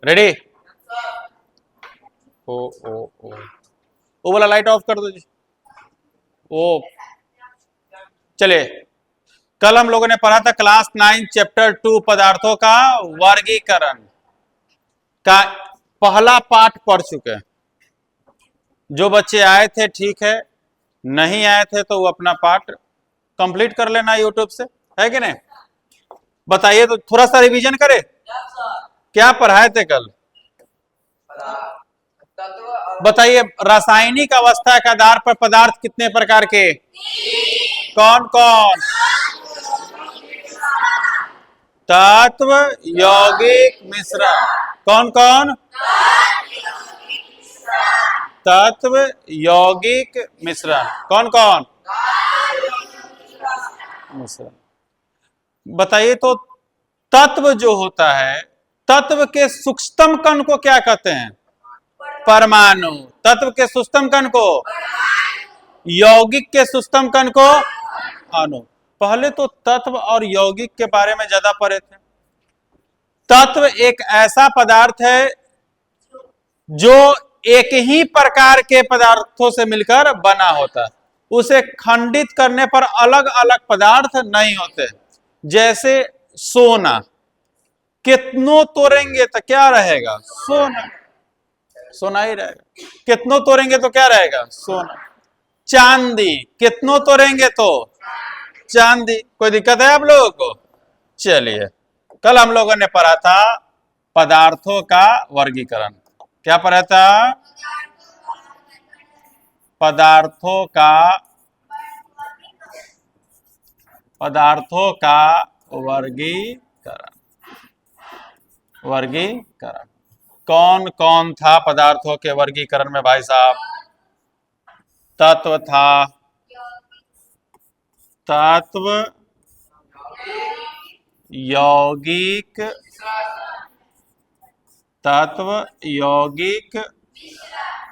Ready? ओ वाला light of कर दो जी। ओ चलिए, कल हम लोगों ने पढ़ा था क्लास 9 चैप्टर 2 पदार्थों का वर्गीकरण का पहला पाठ पढ़ चुके हैं। जो बच्चे आए थे ठीक है, नहीं आए थे तो वो अपना पाठ कंप्लीट कर लेना यूट्यूब से, है कि नहीं? बताइए तो थोड़ा सा रिवीजन करें। क्या पढ़ाए थे कल? बताइए, रासायनिक अवस्था के आधार पर पदार्थ कितने प्रकार के? कौन कौन? तत्व, यौगिक, मिश्रण। कौन कौन? तत्व, यौगिक, मिश्रण। कौन कौन? मिश्रण। बताइए तो तत्व जो होता है, तत्व के सूक्ष्मतम कण को क्या कहते हैं? परमाणु। तत्व के सूक्ष्मतम कण को? यौगिक के सूक्ष्मतम कण को? अणु। पहले तो तत्व और यौगिक के बारे में ज्यादा पढ़े थे। तत्व एक ऐसा पदार्थ है जो एक ही प्रकार के पदार्थों से मिलकर बना होता है। उसे खंडित करने पर अलग अलग पदार्थ नहीं होते। जैसे सोना, कितनों तोड़ेंगे तो क्या रहेगा? सोना। सोना ही रहेगा। कितनों तोड़ेंगे तो क्या रहेगा? सोना। चांदी, कितनों तोड़ेंगे तो चांदी। कोई दिक्कत है आप लोगों को? चलिए, कल हम लोगों ने पढ़ा था पदार्थों का वर्गीकरण। क्या पढ़ा था? पदार्थों का वर्गीकरण। वर्गीकरण कौन कौन था पदार्थों के वर्गीकरण में भाई साहब? तत्व था, तत्व, यौगिक, तत्व, यौगिक,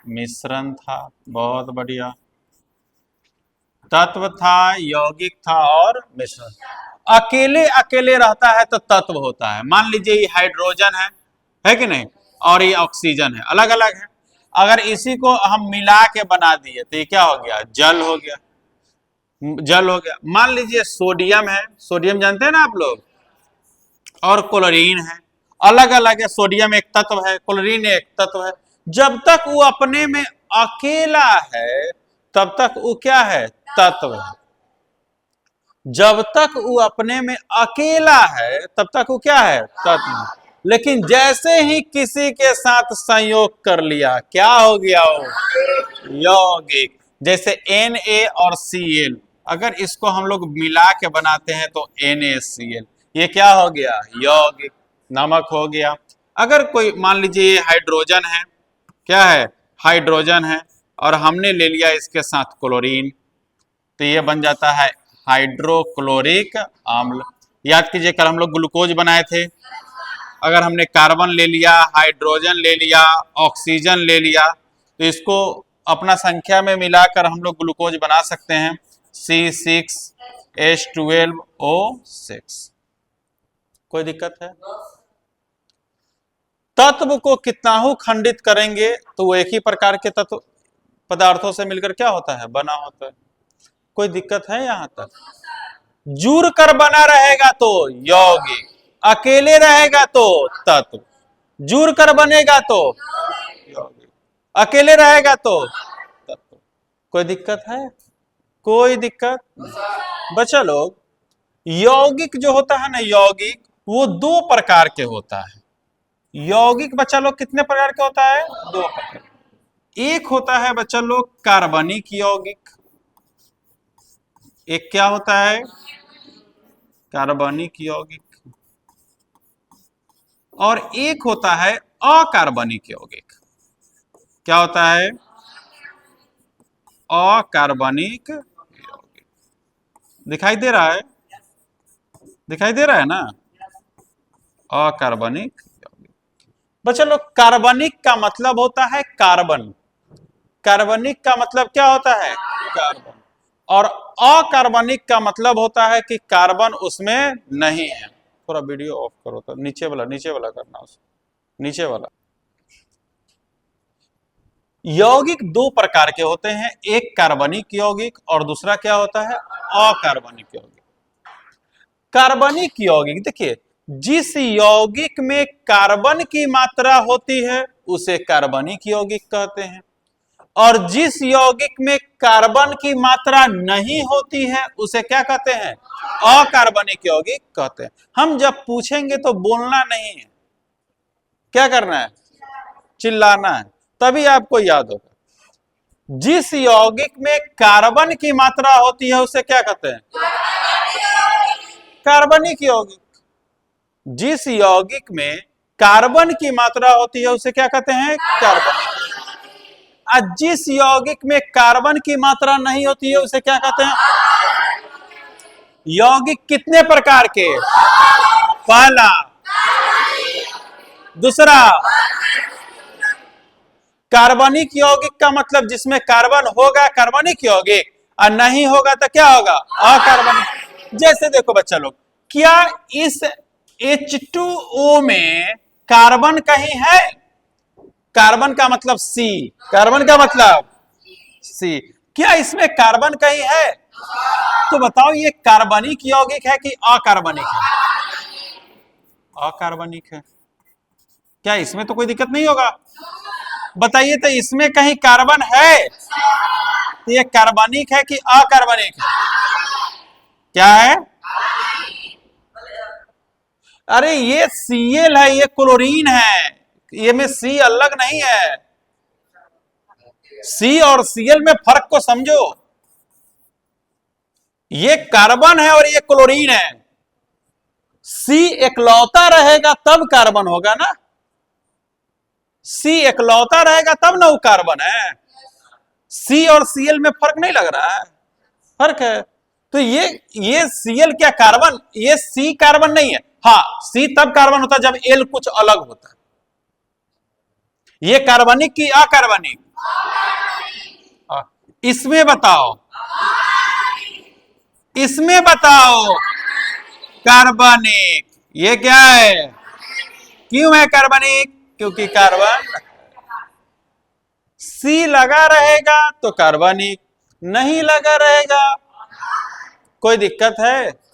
मिश्रण था। बहुत बढ़िया। तत्व था, यौगिक था और मिश्रण। अकेले अकेले रहता है तो तत्व होता है। मान लीजिए ये हाइड्रोजन है कि नहीं? और ये ऑक्सीजन है, अलग अलग है। अगर इसी को हम मिला के बना दिए तो ये क्या हो गया? जल हो गया। जल हो गया। मान लीजिए सोडियम है, सोडियम जानते हैं ना आप लोग, और क्लोरीन है, अलग अलग है। सोडियम एक तत्व है, क्लोरीन एक तत्व है। जब तक वो अपने में अकेला है तब तक वो क्या है? तत्व है। जब तक वो अपने में अकेला है तब तक वो क्या है? तत्व। लेकिन जैसे ही किसी के साथ संयोग कर लिया, क्या हो गया? वो यौगिक। जैसे Na और Cl, अगर इसको हम लोग मिला के बनाते हैं तो NaCl, ये क्या हो गया? यौगिक, नमक हो गया। अगर कोई मान लीजिए ये हाइड्रोजन है, क्या है? हाइड्रोजन है, और हमने ले लिया इसके साथ क्लोरीन, तो ये बन जाता है हाइड्रोक्लोरिक अम्ल। याद कीजिए कल हम लोग ग्लूकोज बनाए थे। अगर हमने कार्बन ले लिया, हाइड्रोजन ले लिया, ऑक्सीजन ले लिया, तो इसको अपना संख्या में मिलाकर हम लोग ग्लूकोज बना सकते हैं, C6H12O6। कोई दिक्कत है? तत्व को कितना ही खंडित करेंगे तो वो एक ही प्रकार के तत्व पदार्थों से मिलकर क्या होता है? बना होता है। कोई दिक्कत है यहां तक? जुड़ कर बना रहेगा तो यौगिक, अकेले रहेगा तो तत्व। जुड़ कर बनेगा तो यौगिक, अकेले रहेगा तो तत्व। कोई दिक्कत है? कोई दिक्कत? बच्चा लोग, यौगिक जो होता है ना, यौगिक वो दो प्रकार के होता है। यौगिक बच्चा लोग कितने प्रकार के होता है? दो प्रकार। एक होता है बच्चा लोग कार्बनिक यौगिक। एक क्या होता है? कार्बनिक यौगिक। और एक होता है अकार्बनिक यौगिक। क्या होता है? अकार्बनिक यौगिक। दिखाई दे रहा है? दिखाई दे रहा है ना? अकार्बनिक यौगिक। बच्चा लोग, कार्बनिक का मतलब होता है कार्बन। कार्बनिक का मतलब क्या होता है? कार्बन। और अकार्बनिक का मतलब होता है कि कार्बन उसमें नहीं है। थोड़ा वीडियो ऑफ करो तो, नीचे वाला करना उसको। नीचे वाला। यौगिक दो प्रकार के होते हैं, एक कार्बनिक यौगिक और दूसरा क्या होता है, अकार्बनिक यौगिक। कार्बनिक यौगिक देखिए, जिस यौगिक में कार्बन की मात्रा होती है उसे कार्बनिक यौगिक कहते हैं, और जिस यौगिक में कार्बन की मात्रा नहीं होती है उसे क्या कहते हैं, अकार्बनिक यौगिक कहते हैं। हम जब पूछेंगे तो बोलना नहीं है, क्या करना है, चिल्लाना है, तभी आपको याद होगा। जिस यौगिक में कार्बन की मात्रा होती है उसे क्या कहते हैं, कार्बनिक यौगिक। जिस यौगिक में कार्बन की मात्रा होती है उसे क्या कहते हैं, कार्बनिक। जिस यौगिक में कार्बन की मात्रा नहीं होती है उसे क्या कहते हैं। यौगिक कितने प्रकार के, पहला, दूसरा। कार्बनिक यौगिक का मतलब जिसमें कार्बन होगा कार्बनिक यौगिक, और नहीं होगा तो क्या होगा, अकार्बनिक। जैसे देखो बच्चा लोग, क्या इस H2O में कार्बन कहीं है, कार्बन का मतलब C, कार्बन का मतलब C, क्या इसमें कार्बन कहीं है, तो बताओ ये कार्बनिक यौगिक है कि अकार्बनिक है, अकार्बनिक है। क्या इसमें तो कोई दिक्कत नहीं होगा, बताइए तो इसमें कहीं कार्बन है, तो ये कार्बनिक है कि अकार्बनिक है, क्या है, अरे ये Cl है, ये क्लोरीन है, ये में C अलग नहीं है। C और Cl में फर्क को समझो, ये कार्बन है और ये क्लोरीन है। C एकलौता रहेगा तब कार्बन होगा ना, C एकलौता रहेगा तब ना वो कार्बन है। C और Cl में फर्क नहीं लग रहा है, फर्क है। तो ये Cl क्या कार्बन, ये C कार्बन नहीं है। हाँ, C तब कार्बन होता है जब L कुछ अलग होता है। ये कार्बनिक की अकार्बनिक, इसमें बताओ, इसमें बताओ, कार्बनिक। ये क्या है, क्यों है कार्बनिक, क्योंकि कार्बन C लगा रहेगा तो कार्बनिक, नहीं लगा रहेगा कोई दिक्कत है,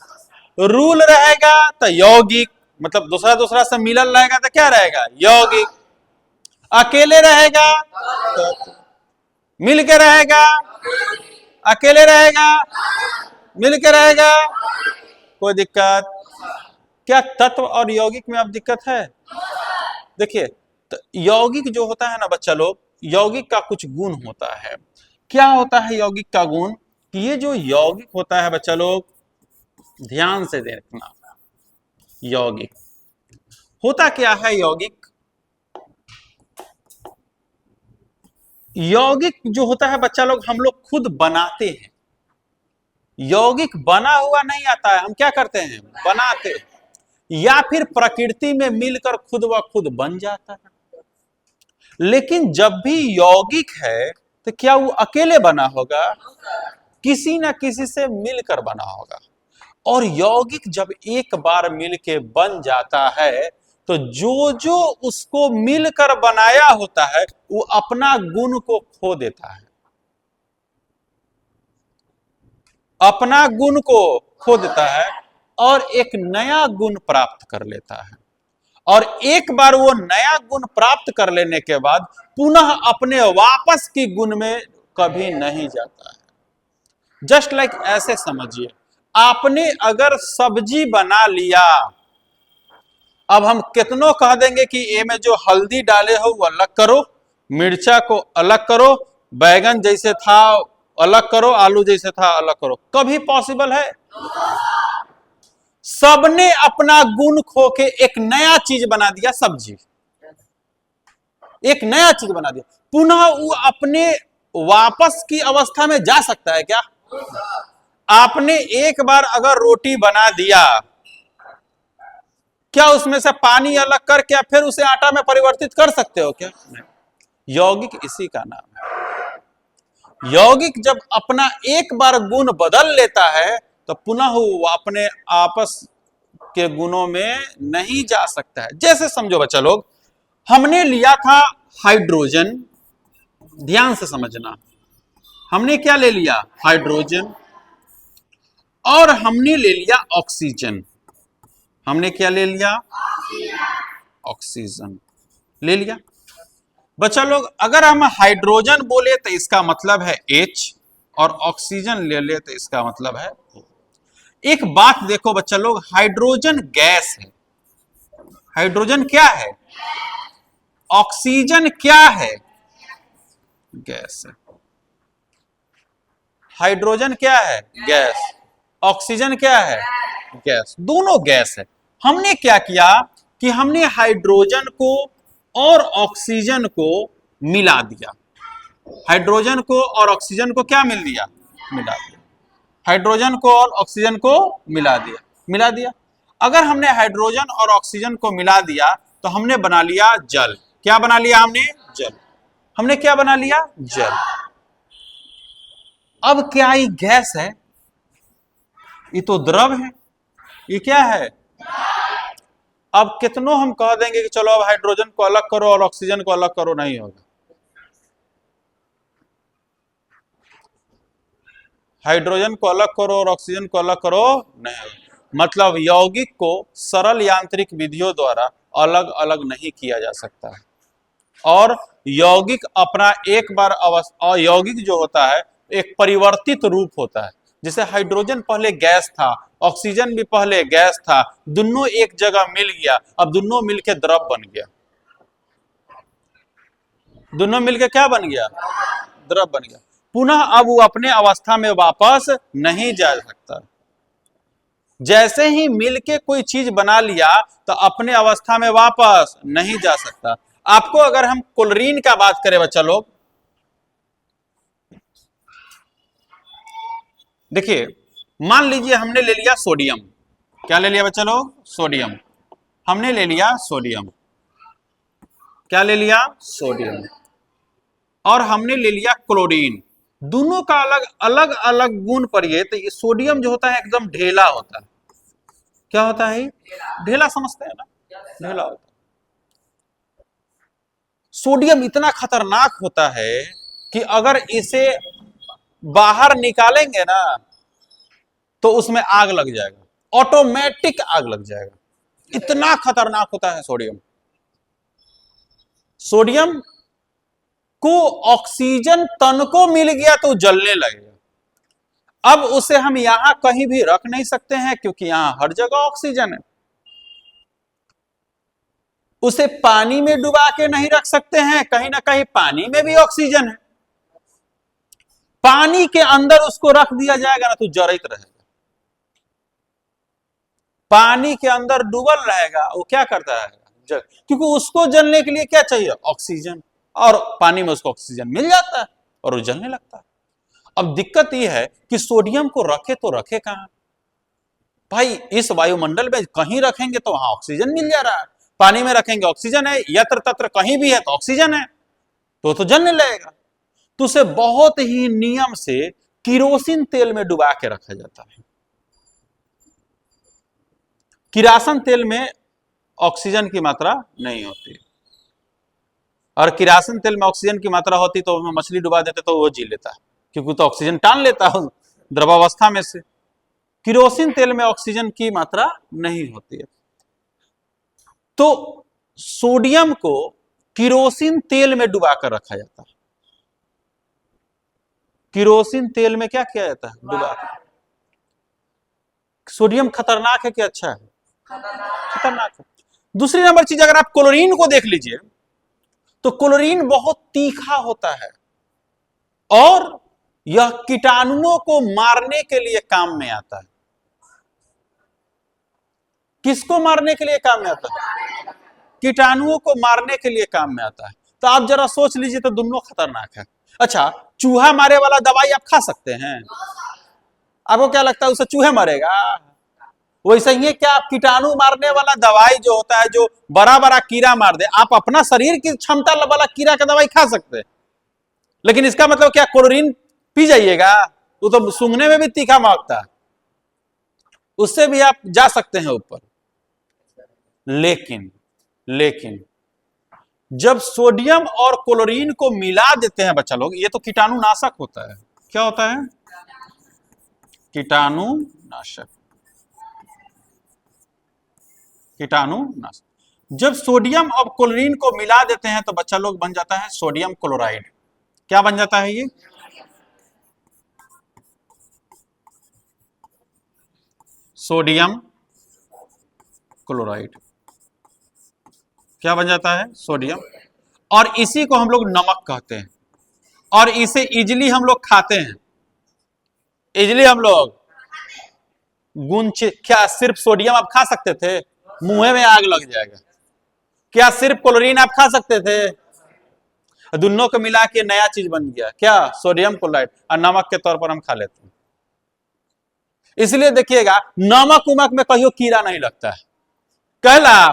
रूल रहेगा तो यौगिक, मतलब दूसरा दूसरा से मिलन रहेगा तो क्या रहेगा, यौगिक। अकेले रहेगा तो मिल के रहेगा, अकेले रहेगा मिल के रहेगा, कोई दिक्कत। क्या तत्व और यौगिक में अब दिक्कत है, देखिए तो यौगिक जो होता है ना बच्चा लोग, यौगिक का कुछ गुण होता है। क्या होता है यौगिक का गुण, कि ये जो यौगिक होता है बच्चा लोग, ध्यान से देखना, यौगिक होता क्या है, यौगिक, यौगिक जो होता है बच्चा लोग हम लोग खुद बनाते हैं। यौगिक बना हुआ नहीं आता है, हम क्या करते हैं, बनाते हैं, या फिर प्रकृति में मिलकर खुद व खुद बन जाता है। लेकिन जब भी यौगिक है तो क्या वो अकेले बना होगा, किसी ना किसी से मिलकर बना होगा। और यौगिक जब एक बार मिलके बन जाता है तो जो जो उसको मिलकर बनाया होता है वो अपना गुण को खो देता है, अपना गुण को खो देता है और एक नया गुण प्राप्त कर लेता है। और एक बार वो नया गुण प्राप्त कर लेने के बाद पुनः अपने वापस की गुण में कभी नहीं जाता है। जस्ट लाइक ऐसे समझिए, आपने अगर सब्जी बना लिया, अब हम कितनों कह देंगे कि ये में जो हल्दी डाले हो वो अलग करो, मिर्चा को अलग करो, बैगन जैसे था अलग करो, आलू जैसे था अलग करो, कभी पॉसिबल है? सबने अपना गुण खो के एक नया चीज बना दिया, सब्जी एक नया चीज बना दिया, पुनः वो अपने वापस की अवस्था में जा सकता है क्या? आपने एक बार अगर रोटी बना दिया, क्या उसमें से पानी अलग करके फिर उसे आटा में परिवर्तित कर सकते हो क्या? यौगिक इसी का नाम है। यौगिक जब अपना एक बार गुण बदल लेता है तो पुनः वो अपने आपस के गुणों में नहीं जा सकता है। जैसे समझो बच्चा लोग, हमने लिया था हाइड्रोजन, ध्यान से समझना, हमने क्या ले लिया? हाइड्रोजन, और हमने ले लिया ऑक्सीजन। हमने क्या ले लिया? ऑक्सीजन ले लिया। बच्चा लोग, अगर हम हाइड्रोजन बोले तो इसका मतलब है H, और ऑक्सीजन ले ले तो इसका मतलब है O। एक बात देखो बच्चा लोग, हाइड्रोजन गैस है। हाइड्रोजन क्या है? ऑक्सीजन क्या है? गैस है। हाइड्रोजन क्या है? गैस। ऑक्सीजन क्या है? गैस। दोनों गैस है। हमने क्या किया कि हमने हाइड्रोजन को और ऑक्सीजन को मिला दिया। हाइड्रोजन को और ऑक्सीजन को क्या मिल दिया? मिला दिया। हाइड्रोजन को और ऑक्सीजन को मिला दिया। मिला दिया। अगर हमने हाइड्रोजन और ऑक्सीजन को मिला दिया तो हमने बना लिया जल। क्या बना लिया हमने? जल। हमने क्या बना लिया? जल। अब क्या ये गैस है? ये तो द्रव है। ये क्या है? अब कितनों हम कह देंगे कि चलो अब हाइड्रोजन को अलग करो और ऑक्सीजन को अलग करो, नहीं होगा। हाइड्रोजन को अलग करो और ऑक्सीजन को अलग करो, नहीं होगा। मतलब यौगिक को सरल यांत्रिक विधियों द्वारा अलग अलग नहीं किया जा सकता है। और यौगिक अपना एक बार अवस्था, यौगिक जो होता है एक परिवर्तित रूप होता है। जैसे हाइड्रोजन पहले गैस था, ऑक्सीजन भी पहले गैस था, दोनों एक जगह मिल गया, अब दोनों मिलके द्रव बन गया। दोनों मिलके क्या बन गया? द्रव बन गया। पुनः अब वो अपने अवस्था में वापस नहीं जा सकता। जैसे ही मिलके कोई चीज बना लिया तो अपने अवस्था में वापस नहीं जा सकता। आपको अगर हम क्लोरीन का बात करें बच्चा लोग, देखिए, मान लीजिए हमने ले लिया सोडियम। क्या ले लिया बच्चा लोग? सोडियम। हमने ले लिया सोडियम। क्या ले लिया? सोडियम। और हमने ले लिया क्लोरीन। दोनों का अलग अलग अलग गुण पढ़िए तो ये सोडियम जो होता है एकदम ढेला होता है। क्या होता है? ढेला समझते हैं ना? ढेला होता है। सोडियम इतना खतरनाक होता है कि अगर इसे बाहर निकालेंगे ना तो उसमें आग लग जाएगा, ऑटोमेटिक आग लग जाएगा। इतना खतरनाक होता है सोडियम। सोडियम को ऑक्सीजन तन को मिल गया तो जलने लगेगा। अब उसे हम यहां कहीं भी रख नहीं सकते हैं क्योंकि यहां हर जगह ऑक्सीजन है। उसे पानी में डुबा के नहीं रख सकते हैं, कहीं ना कहीं पानी में भी ऑक्सीजन है। पानी के अंदर उसको रख दिया जाएगा ना तो जरित रहेगा। पानी के अंदर डूबल रहेगा, वो क्या करता है? क्योंकि उसको जलने के लिए क्या चाहिए? ऑक्सीजन। और पानी में उसको ऑक्सीजन मिल जाता है और वो जलने लगता है। अब दिक्कत यह है कि सोडियम को रखे तो रखे कहां? भाई इस वायुमंडल में कहीं रखेंगे तो वहां ऑक्सीजन मिल जा रहा है, पानी में रखेंगे ऑक्सीजन है, यत्र तत्र कहीं भी है तो ऑक्सीजन है, तो जलने लगेगा। तो उसे बहुत ही नियम से किरोसिन तेल में डुबा के रखा जाता है। किरासन तेल में ऑक्सीजन की मात्रा नहीं होती, और किरासन तेल में ऑक्सीजन की मात्रा होती तो उसमें मछली डुबा देते तो वो जी लेता है, क्योंकि तो ऑक्सीजन टान लेता है द्रवावस्था में से। किरोसिन तेल में ऑक्सीजन की मात्रा नहीं होती है। तो सोडियम को किरोसिन तेल में डुबा कर रखा जाता है। किरोसिन तेल में क्या किया जाता है? डुबा। सोडियम खतरनाक है कि अच्छा है? खतरनाक है। दूसरी नंबर चीज, अगर आप क्लोरीन को देख लीजिए तो क्लोरीन बहुत तीखा होता है और यह कीटाणुओं को मारने के लिए काम में आता है। किसको मारने के लिए काम में आता है? कीटाणुओं को मारने के लिए काम में आता है। तो आप जरा सोच लीजिए, तो दोनों खतरनाक है। अच्छा, चूहा मारे वाला दवाई आप खा सकते हैं? आपको क्या लगता है उसे चूहे मारेगा? वैसे ही क्या आप कीटाणु मारने वाला दवाई जो होता है, जो बड़ा बड़ा कीड़ा मार दे, आप अपना शरीर की क्षमता वाला कीड़ा का दवाई खा सकते हैं, लेकिन इसका मतलब क्या क्लोरीन पी जाइएगा? वो तो सूंघने में भी तीखा मांगता है, उससे भी आप जा सकते हैं ऊपर। लेकिन जब सोडियम और क्लोरीन को मिला देते हैं बच्चा लोग, ये तो कीटाणुनाशक होता है। क्या होता है? कीटाणुनाशक। कीटाणुनाशक। जब सोडियम और क्लोरीन को मिला देते हैं तो बच्चा लोग बन जाता है सोडियम क्लोराइड। क्या बन जाता है ये? Sodium chloride. क्या बन जाता है? सोडियम। और इसी को हम लोग नमक कहते हैं, और इसे इजिली हम लोग खाते हैं। इजिली हम लोग क्या सिर्फ सोडियम आप खा सकते थे? मुंह में आग लग जाएगा। क्या सिर्फ क्लोरीन आप खा सकते थे? दोनों को मिला के नया चीज बन गया, क्या? सोडियम क्लोराइड, और नमक के तौर पर हम खा लेते हैं। इसलिए देखिएगा, नमक उमक में कहियो कीड़ा नहीं लगता है। कहला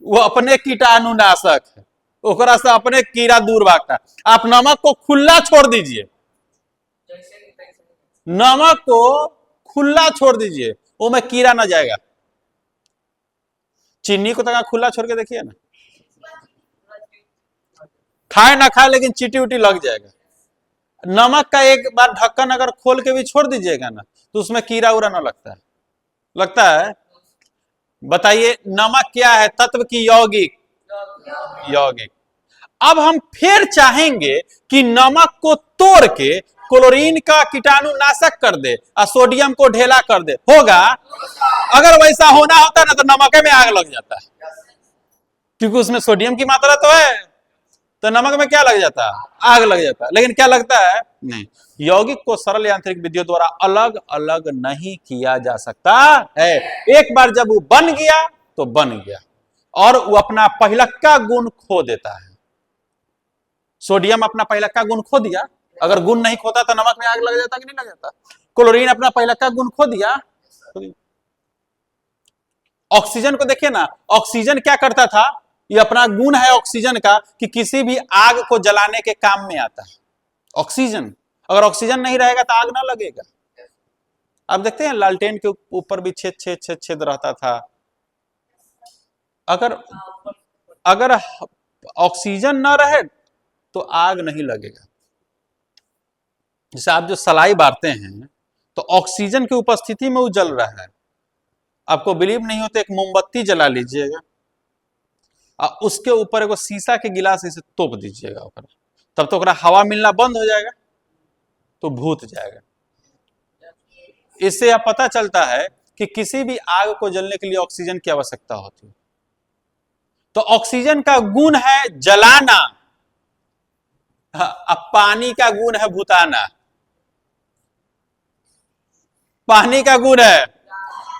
वो अपने कीटाणुनाशक है, ओकरा से अपने कीड़ा दूर भागता है। आप नमक को खुला छोड़ दीजिए, नमक को खुला छोड़ दीजिए, वो में कीड़ा ना जाएगा। चीनी को तो खुला छोड़ के देखिए ना, खाए ना खाए लेकिन चीटी उटी लग जाएगा। नमक का एक बार ढक्कन अगर खोल के भी छोड़ दीजिएगा ना, तो उसमें कीड़ा उड़ा ना लगता है। लगता है? बताइए, नमक क्या है? तत्व की यौगिक। यौगिक। अब हम फिर चाहेंगे कि नमक को तोड़ के क्लोरीन का कीटाणुनाशक कर दे और सोडियम को ढेला कर दे, होगा? अगर वैसा होना होता ना तो नमक में आग लग जाता है, क्योंकि उसमें सोडियम की मात्रा तो है, तो नमक में क्या लग जाता है? आग लग जाता है। लेकिन क्या लगता है? नहीं। यौगिक को सरल यांत्रिक विधियों द्वारा अलग अलग नहीं किया जा सकता है। एक बार जब वो बन गया तो बन गया, और वो अपना पहिलक्का गुण खो देता है। सोडियम अपना पहिलक्का गुण खो दिया, अगर गुण नहीं खोता तो नमक में आग लग जाता कि नहीं लग जाता? क्लोरीन अपना पहिलक्का गुण खो दिया। ऑक्सीजन को देखिए ना, ऑक्सीजन क्या करता था? ये अपना गुण है ऑक्सीजन का कि किसी भी आग को जलाने के काम में आता है ऑक्सीजन। अगर ऑक्सीजन नहीं रहेगा तो आग ना लगेगा। आप देखते हैं लालटेन के ऊपर भी छेद छेद छेद छेद रहता था। अगर अगर ऑक्सीजन ना रहे तो आग नहीं लगेगा। जैसे आप जो सलाई बारते हैं तो ऑक्सीजन की उपस्थिति में वो जल रहा है। आपको बिलीव नहीं होता, एक मोमबत्ती जला लीजिएगा और उसके ऊपर एक शीशा के गिलास से तोप दीजिएगा, तब तो हवा मिलना बंद हो जाएगा, तो भूत जाएगा। इससे यह पता चलता है कि किसी भी आग को जलने के लिए ऑक्सीजन की आवश्यकता होती है। तो ऑक्सीजन का गुण है जलाना, अब पानी का गुण है भुताना। पानी का गुण है,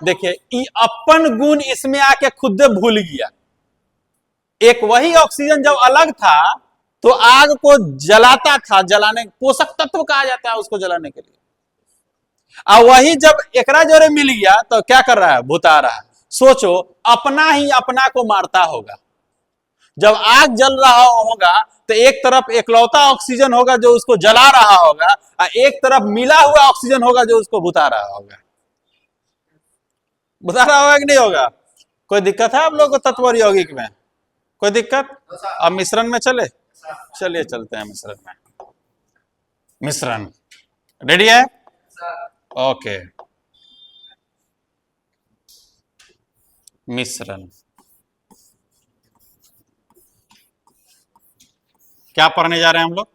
देखिए अपन गुण इसमें आके खुद भूल गया। एक वही ऑक्सीजन जब अलग था तो आग को जलाता था, जलाने पोषक तत्व कहा जाता है उसको जलाने के लिए। और वही जब एकरा जोरे मिल गया तो क्या कर रहा है? भुता रहा है। सोचो, अपना ही अपना को मारता होगा। जब आग जल रहा होगा तो एक तरफ एकलौता ऑक्सीजन होगा जो उसको जला रहा होगा, और एक तरफ मिला हुआ ऑक्सीजन होगा जो उसको बुता रहा होगा। बुता रहा होगा कि नहीं होगा? कोई दिक्कत है आप लोग को तत्व और यौगिक में? कोई दिक्कत? अब मिश्रण में चले? चलिए चलते हैं मिश्रण में। मिश्रण रेडी है? ओके। मिश्रण क्या पढ़ने जा रहे हैं हम लोग?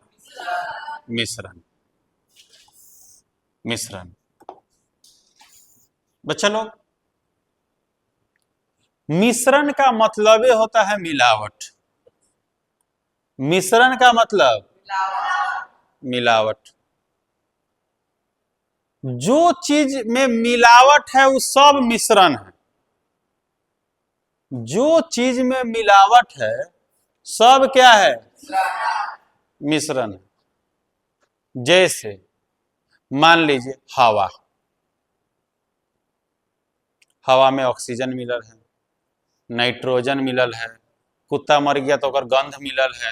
मिश्रण। मिश्रण बच्चा लोग, मिश्रण का मतलब होता है मिलावट। मिश्रण का मतलब मिलावट। जो चीज में मिलावट है वो सब मिश्रण है। जो चीज में मिलावट है सब क्या है? मिश्रण है। जैसे मान लीजिए हवा, हवा में ऑक्सीजन मिलल है, नाइट्रोजन मिलल है, कुत्ता मर गया तो ओकर गंध मिलल है,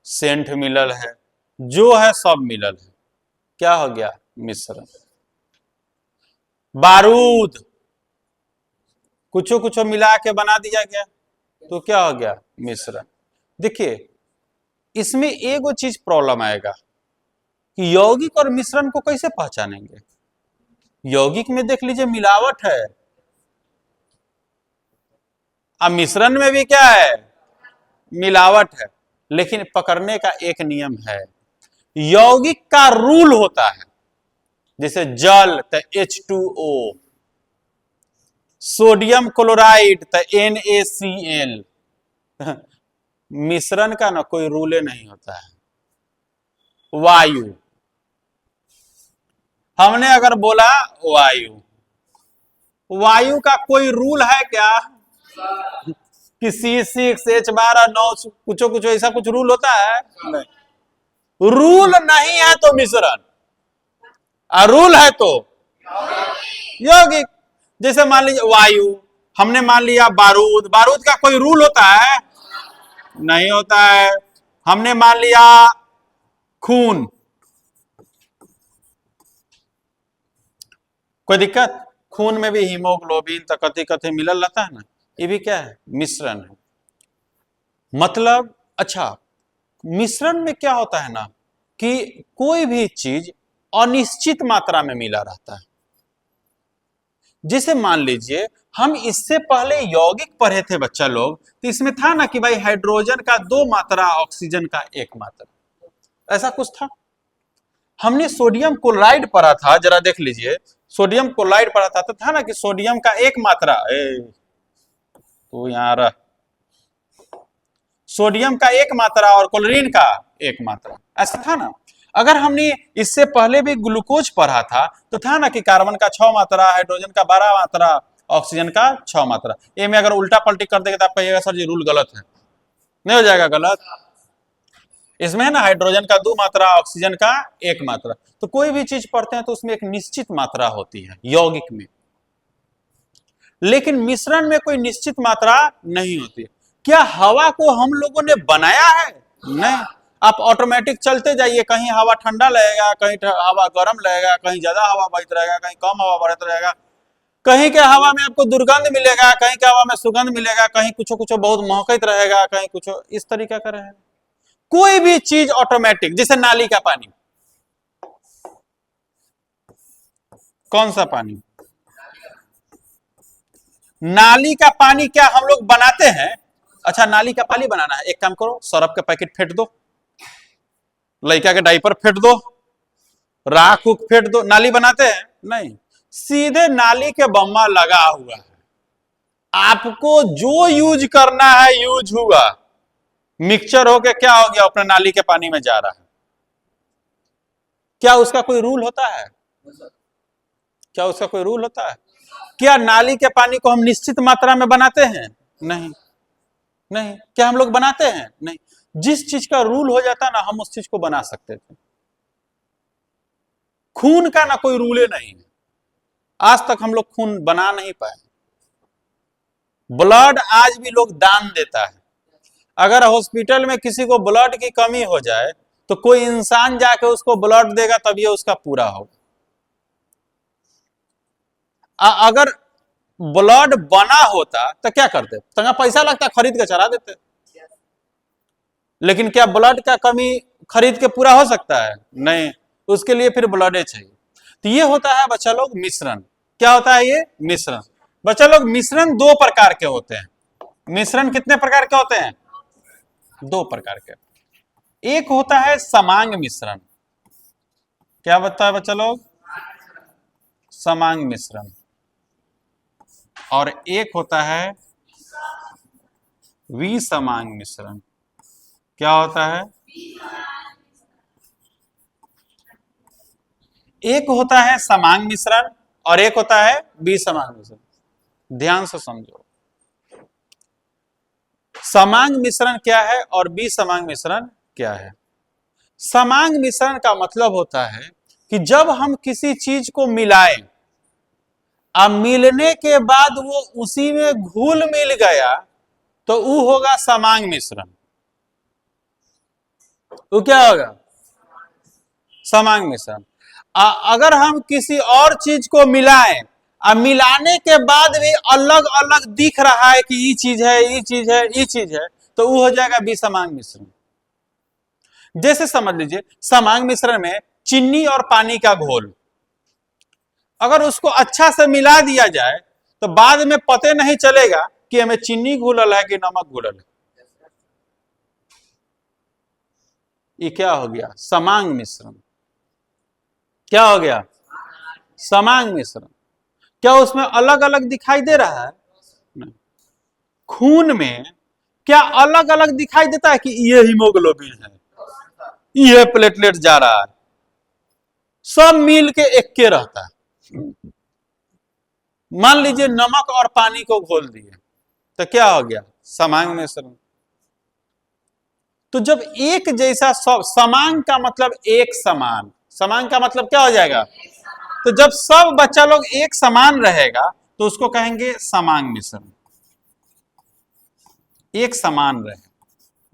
सेंट मिलल है, जो है सब मिलल है। क्या हो गया? मिश्रण। बारूद कुछ कुछ मिला के बना दिया गया तो क्या हो गया? मिश्रण। देखिए इसमें एगो चीज प्रॉब्लम आएगा कि यौगिक और मिश्रण को कैसे पहचानेंगे। यौगिक में देख लीजिए मिलावट है, अब मिश्रण में भी क्या है, मिलावट है। लेकिन पकड़ने का एक नियम है, यौगिक का रूल होता है, जैसे जल तो H2O, सोडियम क्लोराइड तो NaCl। मिश्रण का ना कोई रूले नहीं होता है। वायु, हमने अगर बोला वायु, वायु का कोई रूल है क्या कि C6H12 कुछ ऐसा कुछ रूल होता है? नहीं, रूल नहीं है तो मिश्रण, रूल है तो यौगिक। जैसे मान लीजिए वायु, हमने मान लिया बारूद, बारूद का कोई रूल होता है? नहीं होता है। हमने मान लिया खून, कोई दिक्कत? खून में भी हीमोग्लोबिन तो कथी कथी मिलल रहता है ना, ये भी क्या है, मिश्रण है। मतलब अच्छा, मिश्रण में क्या होता है ना कि कोई भी चीज अनिश्चित मात्रा में मिला रहता है। जैसे मान लीजिए हम इससे पहले यौगिक पढ़े थे बच्चा लोग, तो इसमें था ना कि भाई हाइड्रोजन का 2 मात्रा, ऑक्सीजन का 1 मात्रा, ऐसा कुछ था। हमने सोडियम क्लोराइड पढ़ा था, जरा देख लीजिए, सोडियम क्लोराइड पढ़ा था तो था ना कि सोडियम का 1 मात्रा, तो यहां रह, सोडियम का 1 मात्रा और क्लोरीन का 1 मात्रा, ऐसा था ना। अगर हमने इससे पहले भी ग्लूकोज पढ़ा था तो था ना कि कार्बन का 6 मात्रा, हाइड्रोजन का 12 मात्रा, ऑक्सीजन का 6 मात्रा। ये में अगर उल्टा पलटी कर देंगे तो आप कहिएगा सर जी रूल गलत है, नहीं हो जाएगा गलत? इसमें है ना हाइड्रोजन का 2 मात्रा, ऑक्सीजन का 1 मात्रा। तो कोई भी चीज पढ़ते हैं तो उसमें एक निश्चित मात्रा होती है यौगिक में, लेकिन मिश्रण में कोई निश्चित मात्रा नहीं होती है। क्या हवा को हम लोगों ने बनाया है? नहीं। आप ऑटोमेटिक चलते जाइए, कहीं हवा ठंडा लगेगा, कहीं हवा गर्म लगेगा, कहीं ज्यादा हवा बहत रहेगा, कहीं कम हवा बहत रहेगा, कहीं के हवा में आपको दुर्गंध मिलेगा, कहीं के हवा में सुगंध मिलेगा, कहीं कुछ बहुत महकत रहेगा, कहीं कुछ इस तरीका का रहेगा। कोई भी चीज ऑटोमेटिक, जैसे नाली का पानी, कौन सा पानी, नाली का पानी क्या हम लोग बनाते हैं? अच्छा, नाली का पानी बनाना है, एक काम करो, सरफ का पैकेट फेंट दो, लड़का के डाइपर फेंट दो, राख उख फेंट दो, नाली बनाते हैं? नहीं, सीधे नाली के बम्मा लगा हुआ है, आपको जो यूज करना है यूज हुआ, मिक्सचर होके क्या हो गया, अपने नाली के पानी में जा रहा है। क्या उसका कोई रूल होता है? क्या उसका कोई रूल होता है? क्या नाली के पानी को हम निश्चित मात्रा में बनाते हैं? नहीं। नहीं। क्या हम लोग बनाते हैं? नहीं। जिस चीज का रूल हो जाता ना, हम उस चीज को बना सकते थे। खून का ना कोई रूल नहीं है, आज तक हम लोग खून बना नहीं पाए। ब्लड आज भी लोग दान देता है। अगर हॉस्पिटल में किसी को ब्लड की कमी हो जाए तो कोई इंसान जाके उसको ब्लड देगा, तब ये उसका पूरा होगा। अगर ब्लड बना होता तो क्या करते, तंगा पैसा लगता, खरीद के चढ़ा देते। लेकिन क्या ब्लड का कमी खरीद के पूरा हो सकता है? नहीं, उसके लिए फिर ब्लड चाहिए। तो ये होता है बच्चा लोग मिश्रण। क्या होता है ये? मिश्रण। बच्चा लोग मिश्रण 2 प्रकार के होते हैं। मिश्रण कितने प्रकार के होते हैं? 2 प्रकार के। एक होता है समांग मिश्रण। क्या बताया बच्चा लोग? समांग मिश्रण। और एक होता है विसमांग मिश्रण। क्या होता है? एक होता है समांग मिश्रण और एक होता है विसमांग मिश्रण। ध्यान से समझो, समांग मिश्रण क्या है और विसमांग मिश्रण क्या है। समांग मिश्रण का मतलब होता है कि जब हम किसी चीज को मिलाएं, अब मिलने के बाद वो उसी में घुल मिल गया, तो वो होगा समांग मिश्रण। वो क्या होगा? समांग मिश्रण। अगर हम किसी और चीज को मिलाएं, अब मिलाने के बाद भी अलग अलग दिख रहा है कि ये चीज है, ये चीज है, ये चीज है, तो वो हो जाएगा विषमांग मिश्रण। जैसे समझ लीजिए समांग मिश्रण में चीनी और पानी का घोल, अगर उसको अच्छा से मिला दिया जाए तो बाद में पते नहीं चलेगा कि हमें चीनी घुलल है कि नमक घुलल है। ये क्या हो गया? समांग मिश्रण। क्या हो गया? समांग मिश्रण। क्या उसमें अलग अलग दिखाई दे रहा है? नहीं। खून में क्या अलग अलग दिखाई देता है कि ये हीमोग्लोबिन है, ये प्लेटलेट जा रहा है? सब मिल के एक के रहता है। मान लीजिए नमक और पानी को घोल दिए तो क्या हो गया? समांग मिश्रण। तो जब एक जैसा सब, समांग का मतलब एक समान, समांग का मतलब क्या हो जाएगा? तो जब सब बच्चा लोग एक समान रहेगा तो उसको कहेंगे समांग मिश्रण, एक समान रहे।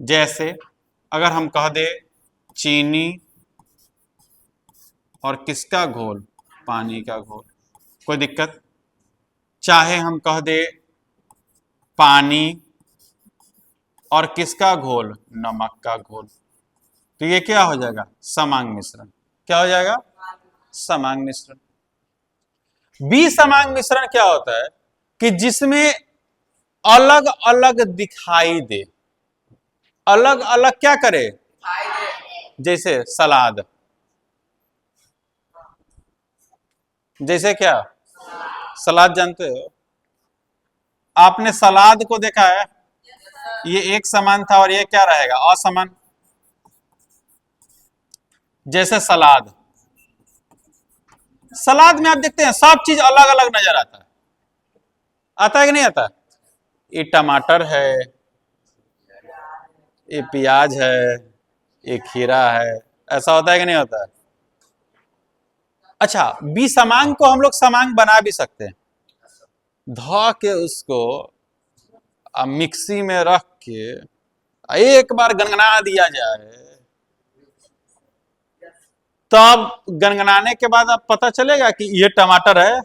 जैसे अगर हम कह दे चीनी और किसका घोल? पानी का घोल, कोई दिक्कत? चाहे हम कह दे पानी और किसका घोल? नमक का घोल, तो ये क्या हो जाएगा? समांग मिश्रण। क्या हो जाएगा? समांग मिश्रण। विषमांग मिश्रण क्या होता है? कि जिसमें अलग अलग दिखाई दे, अलग अलग क्या करे? जैसे सलाद, जैसे क्या? सलाद जानते हो? आपने सलाद को देखा है? ये एक समान था और ये क्या रहेगा? असमान। जैसे सलाद, सलाद में आप देखते हैं सब चीज अलग अलग नजर आता है। आता है कि नहीं आता? ये टमाटर है, ये प्याज है, ये खीरा है, ऐसा होता है कि नहीं होता है? अच्छा, विषमांग को हम लोग समांग बना भी सकते हैं। धा के उसको मिक्सी में रख के एक बार गनगना दिया जाए, तब गनगनाने के बाद अब पता चलेगा कि ये टमाटर है,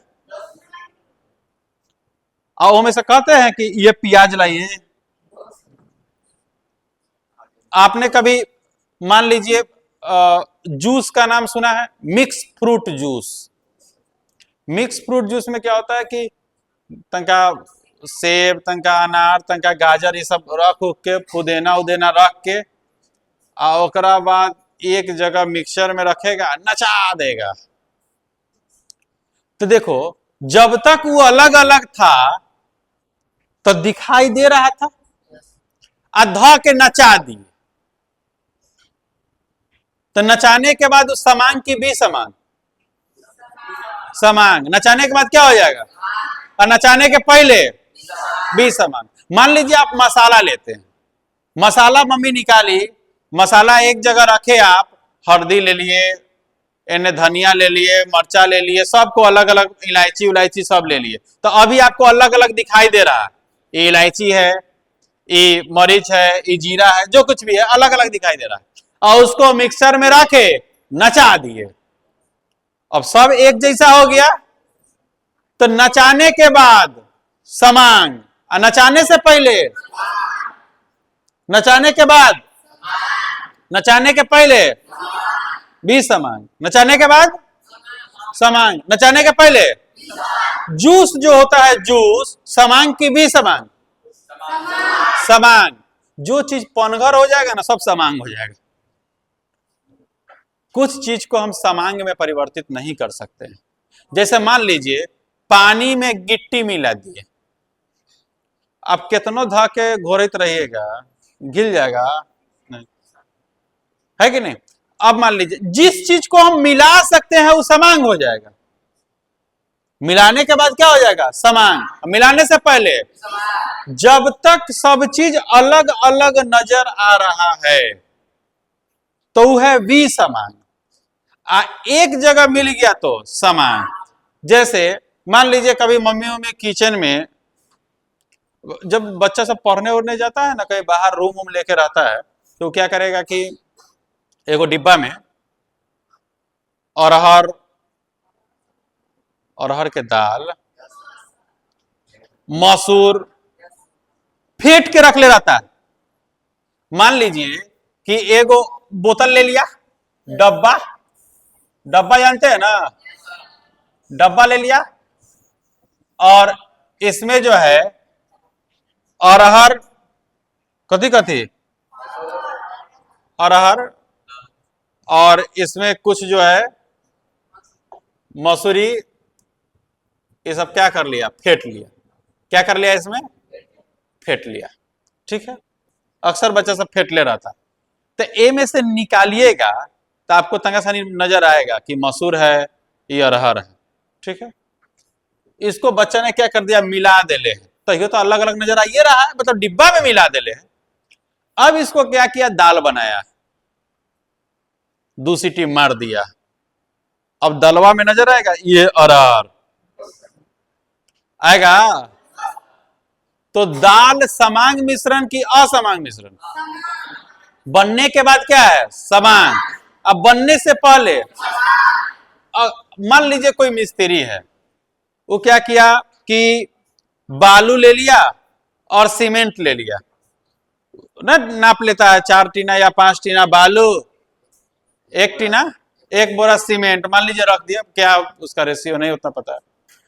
और हमें से कहते हैं कि ये प्याज लाइए। आपने कभी मान लीजिए जूस का नाम सुना है? Mix fruit juice. Mix fruit juice में क्या होता है कि तंका सेब, तंका अनार, तंका गाजर, ये सब रख उख के पुदीना उदेना रख के ओकरा बाद एक जगह मिक्सचर में रखेगा, नचा देगा। तो देखो, जब तक वो अलग अलग था तो दिखाई दे रहा था, अधा के नचा दी तो नचाने के बाद उस समांग की भी समान समांग, नचाने के बाद क्या हो जाएगा? और नचाने के पहले भी समान। मान लीजिए आप मसाला लेते हैं, मसाला मम्मी निकाली, मसाला एक जगह रखे आप, हल्दी ले लिए, इन्हें धनिया ले लिए, मर्चा ले लिए, सबको अलग अलग, इलायची उलायची सब ले लिए, तो अभी आपको अलग अलग दिखाई दे रहा है। ये इलायची है, ये मरीच है, ये जीरा है, जो कुछ भी है अलग अलग दिखाई दे रहा है। और उसको मिक्सर में रखे, नचा दिए, अब सब एक जैसा हो गया। तो नचाने के बाद समांग, नचाने से पहले, नचाने के बाद, नचाने के पहले भी समांग, नचाने के बाद समांग, नचाने के पहले। जूस जो होता है, जूस समांग की भी समांग, समांग। जो चीज पनघर हो जाएगा ना, सब समांग हो जाएगा। कुछ चीज को हम समांग में परिवर्तित नहीं कर सकते हैं। जैसे मान लीजिए पानी में गिट्टी मिला दिए, आप कितनों धा के घोरत रहिएगा, घिल जाएगा नहीं, है कि नहीं? अब मान लीजिए जिस चीज को हम मिला सकते हैं वो समांग हो जाएगा, मिलाने के बाद क्या हो जाएगा? समांग। मिलाने से पहले जब तक सब चीज अलग अलग नजर आ रहा है तो वो है विषमांग। एक जगह मिल गया तो समांग। जैसे मान लीजिए कभी मम्मी में किचन में, जब बच्चा सब पढ़ने उड़ने जाता है ना, कहीं बाहर रूम वूम लेके रहता है, तो क्या करेगा कि एगो डिब्बा में अरहर, अरहर के दाल, मसूर फेंट के रख ले रहता है। मान लीजिए कि एगो बोतल ले लिया, डब्बा, डब्बा जानते हैं ना, डब्बा ले लिया और इसमें जो है अरहर, कथी कथी, अरहर, और इसमें कुछ जो है मसूरी, ये सब क्या कर लिया, फेंट लिया। क्या कर लिया इसमें, फेंट लिया। ठीक है, अक्सर बच्चा सब फेंट ले रहा था। तो ए में से निकालिएगा तो आपको तंगासानी नजर आएगा कि मसूर है, ये अरहर है। ठीक है, इसको बच्चा ने क्या कर दिया, मिला देले है, तो ये तो अलग अलग नजर आ ये रहा है, मतलब डिब्बा में मिला देले है। अब इसको क्या किया, दाल बनाया, दूसरी टीम मार दिया। अब दलवा में नजर आएगा ये अरहर आएगा। तो दाल समांग मिश्रण की असमांग मिश्रण, बनने के बाद क्या है, समान। अब बनने से पहले मान लीजिए कोई मिस्त्री है, वो क्या किया कि बालू ले लिया और सीमेंट ले लिया, ना नाप लेता है 4 टीना या 5 टीना बालू, 1 टीना, 1 बोरा सीमेंट मान लीजिए रख दिया, क्या उसका रेशियो नहीं उतना पता है,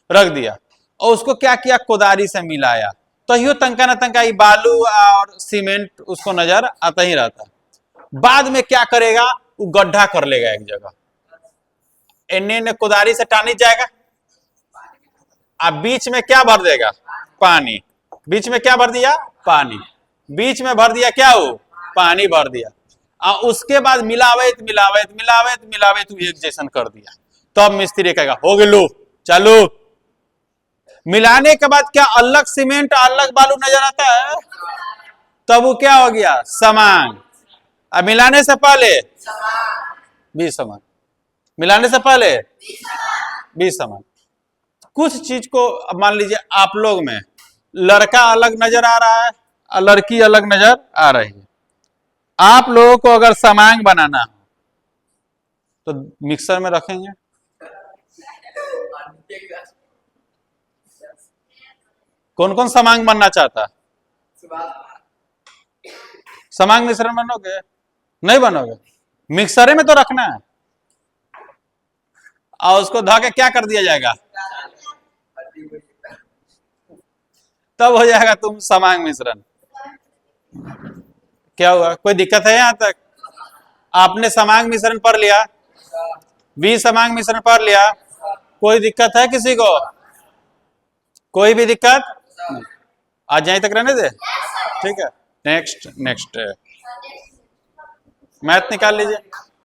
रख दिया और उसको क्या किया, कोदारी से मिलाया। तो यो तंका न तंका ये बालू और सीमेंट उसको नजर आता ही रहता। बाद में क्या करेगा, वो गड्ढा कर लेगा एक जगह, एने कोदारी से टानी जाएगा, अब बीच में क्या भर देगा, पानी। बीच में क्या भर दिया, पानी। बीच में भर दिया क्या, वो पानी भर दिया, और उसके बाद मिलावत मिलावत मिलावत मिलावत एक जैसन कर दिया। तो अब मिस्त्री कहेगा हो गया, चलो। मिलाने के बाद क्या अलग सीमेंट अलग बालू नजर आता है, तब वो क्या हो गया, समान। अब मिलाने से पहले भी समान, मिलाने से पहले भी समान। कुछ चीज को मान लीजिए आप लोग में लड़का अलग नजर आ रहा है और लड़की अलग नजर आ रही है, आप लोगों को अगर समांग बनाना हो तो मिक्सर में रखेंगे, कौन कौन समांग बनना चाहता है, समांग मिश्रण बनोगे, नहीं बनोगे, मिक्सर में तो रखना है, और उसको धो के क्या कर दिया जाएगा, तब हो जाएगा तुम समांग मिश्रण। क्या हुआ, कोई दिक्कत है यहां तक, आपने समांग मिश्रण पढ़ लिया, बी समांग मिश्रण पढ़ लिया, कोई दिक्कत है किसी को, कोई भी दिक्कत, आज यहीं तक रहने दे। ठीक है, नेक्स्ट मैथ निकाल लीजिए।